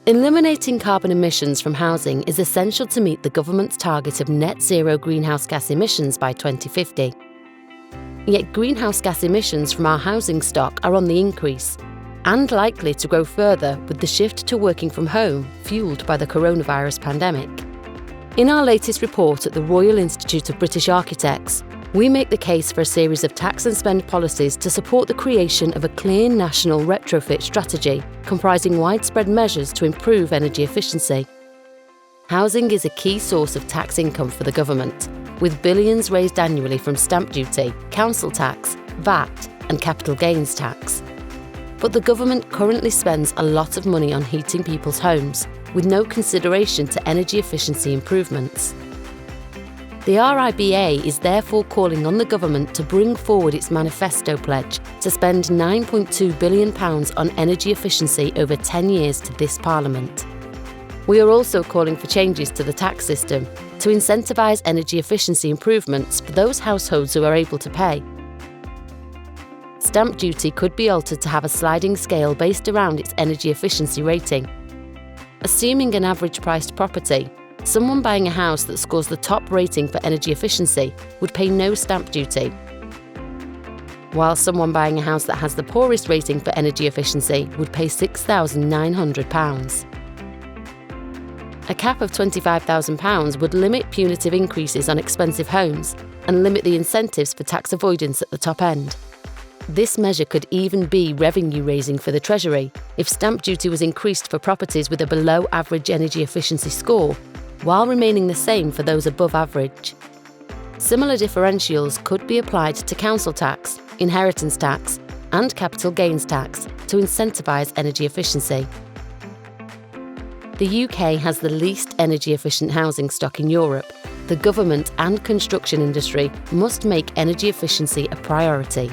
Eliminating carbon emissions from housing is essential to meet the government's target of net zero greenhouse gas emissions by 2050. Yet greenhouse gas emissions from our housing stock are on the increase and likely to grow further with the shift to working from home fueled by the coronavirus pandemic. In our latest report at the Royal Institute of British Architects, we make the case for a series of tax and spend policies to support the creation of a clear National Retrofit Strategy comprising widespread measures to improve energy efficiency. Housing is a key source of tax income for the government, with billions raised annually from stamp duty, council tax, VAT and capital gains tax. But the government currently spends a lot of money on heating people's homes, with no consideration to energy efficiency improvements. The RIBA is therefore calling on the government to bring forward its manifesto pledge to spend £9.2 billion on energy efficiency over 10 years to this Parliament. We are also calling for changes to the tax system to incentivise energy efficiency improvements for those households who are able to pay. Stamp duty could be altered to have a sliding scale based around its energy efficiency rating. Assuming an average-priced property, someone buying a house that scores the top rating for energy efficiency would pay no stamp duty, while someone buying a house that has the poorest rating for energy efficiency would pay £6,900. A cap of £25,000 would limit punitive increases on expensive homes and limit the incentives for tax avoidance at the top end. This measure could even be revenue-raising for the Treasury if stamp duty was increased for properties with a below-average energy efficiency score, while remaining the same for those above average. Similar differentials could be applied to council tax, inheritance tax, and capital gains tax to incentivise energy efficiency. The UK has the least energy-efficient housing stock in Europe. The government and construction industry must make energy efficiency a priority.